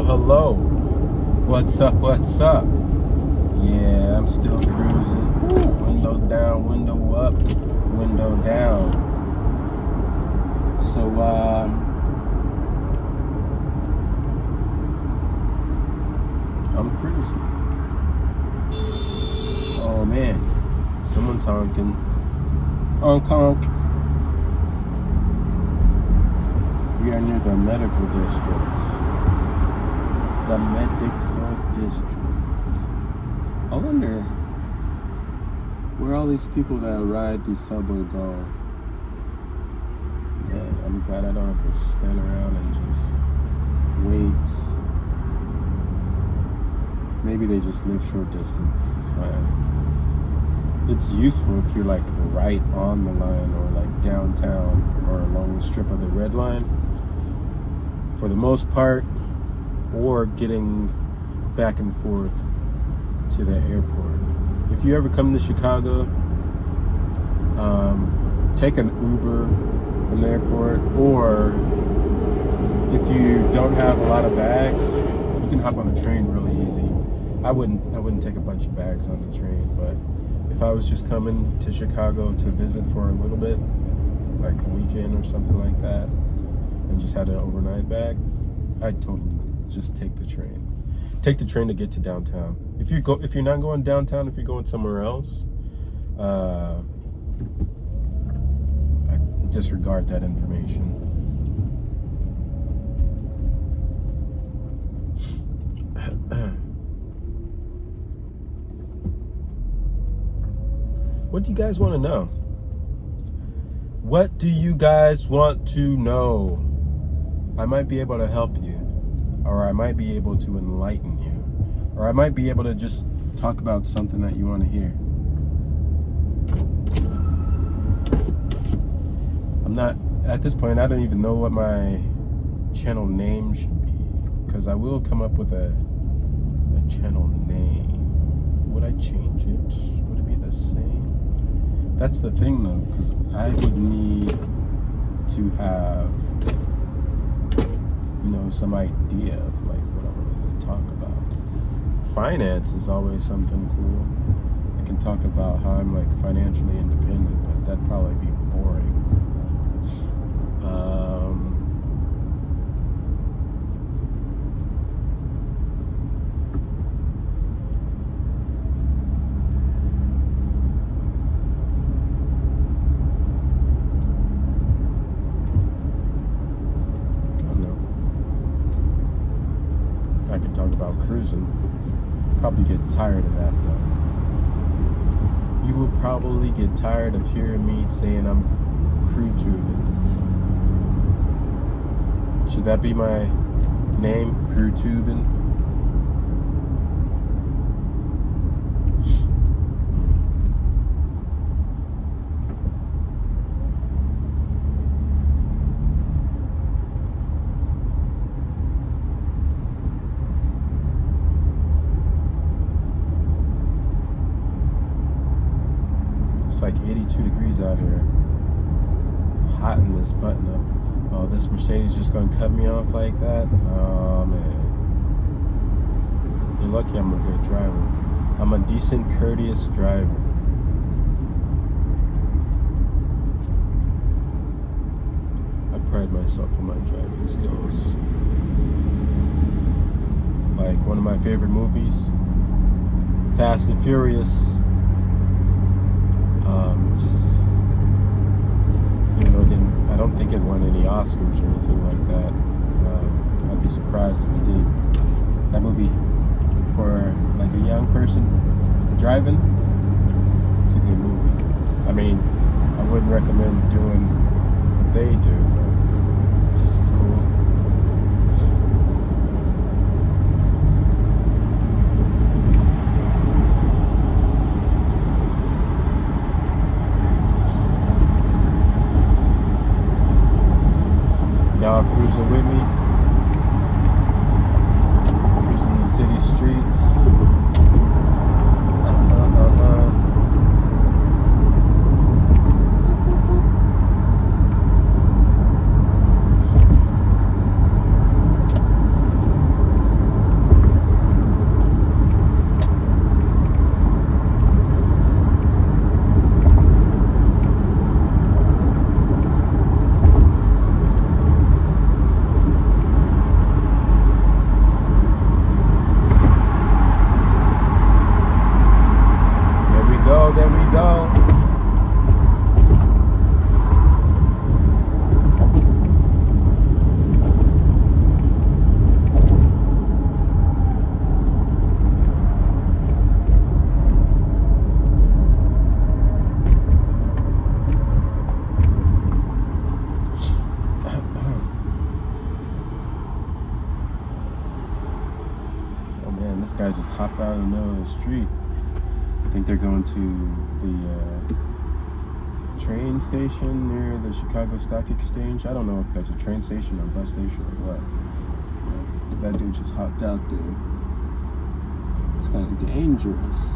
Hello. What's up? Yeah, I'm still cruising. Woo. Window down, window up, window down. So, I'm cruising. Oh man, someone's honking. Honk, honk. We are near the medical district. The medical district. I wonder where all these people that ride the subway go. Yeah, I'm glad I don't have to stand around and just wait. Maybe they just live short distance. It's fine. It's useful if you're like right on the line or like downtown or along the strip of the red line for the most part, or getting back and forth to the airport. If you ever come to Chicago, take an Uber from the airport, or if you don't have a lot of bags, you can hop on a train really easy. I wouldn't take a bunch of bags on the train, but if I was just coming to Chicago to visit for a little bit, like a weekend or something like that, and just had an overnight bag, I'd totally just take the train. Take the train to get to downtown. If you're not going downtown, if you're going somewhere else, I disregard that information. What do you guys want to know? What do you guys want to know? I might be able to help you, or I might be able to enlighten you, or I might be able to just talk about something that you want to hear. I'm not, at this point, I don't even know what my channel name should be, because I will come up with a channel name. Would I change it? Would it be the same? That's the thing though, because I would need to have, some idea of like what I wanted to talk about. Finance is always something cool. I can talk about how I'm like financially independent, but that'd probably be boring. I could talk about cruising. Probably get tired of that though. You will probably get tired of hearing me saying I'm crew tubing. Should that be my name? Crew tubing? Like 82 degrees out here. Hot in this button up. Oh, this Mercedes just gonna cut me off like that? Oh man. You're lucky I'm a good driver. I'm a decent, courteous driver. I pride myself on my driving skills. Like one of my favorite movies, Fast and Furious. I don't think it won any Oscars or anything like that. I'd be surprised if it did. That movie, for like a young person driving, it's a good movie. I mean, I wouldn't recommend doing what they do, but it's just as cool. Y'all cruising with me? Cruising the city streets. this guy just hopped out in the middle of the street. I think they're going to the train station near the Chicago Stock Exchange. I don't know if that's a train station or bus station or what. But that dude just hopped out there. It's kind of dangerous.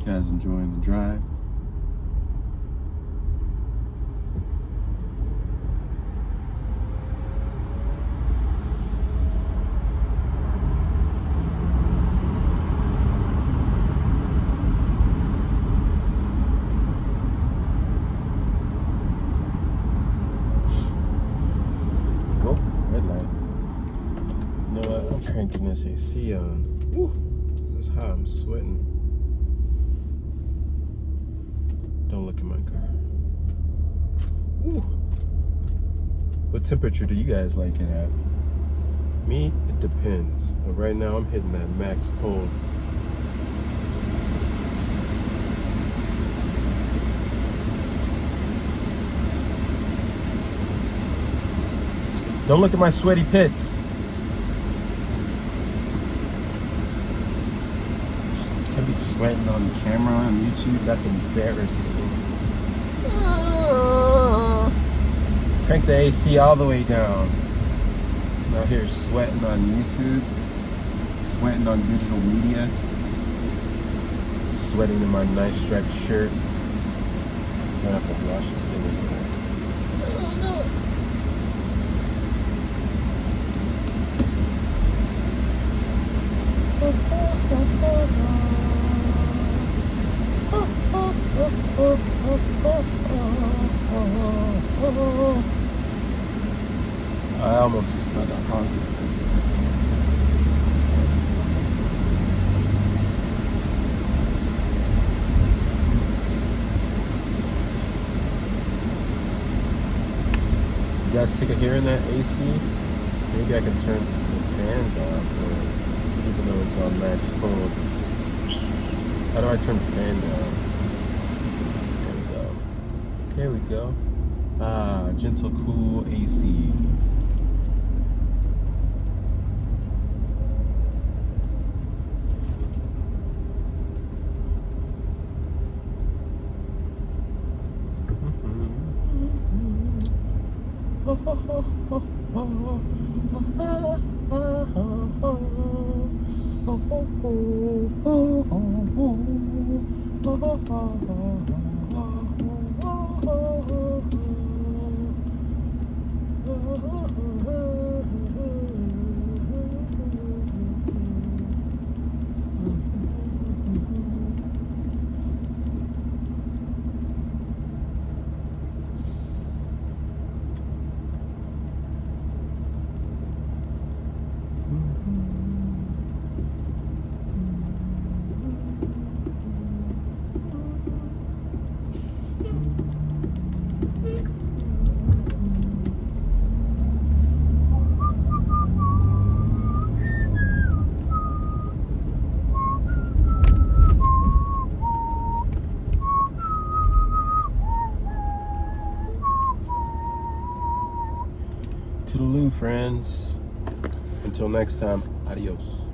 Guys enjoying the drive. Oh, red light. You know what? I'm cranking this AC on. Woo! It's hot. I'm sweating. Don't look at my car. Ooh. What temperature do you guys like it at? Me, it depends. But right now I'm hitting that max cold. Don't look at my sweaty pits. Can't be sweating on the camera on YouTube. That's embarrassing. Crank the AC all the way down. I'm out here sweating on YouTube, sweating on digital media, sweating in my nice striped shirt. I'm gonna have to wash this thing in there. I almost was about to honk. You guys sick of hearing that AC? Maybe I can turn the fan down, even though it's on max cold. How do I turn the fan down? There we go. Ah, gentle, cool AC. Toodaloo, friends. Until next time, adios.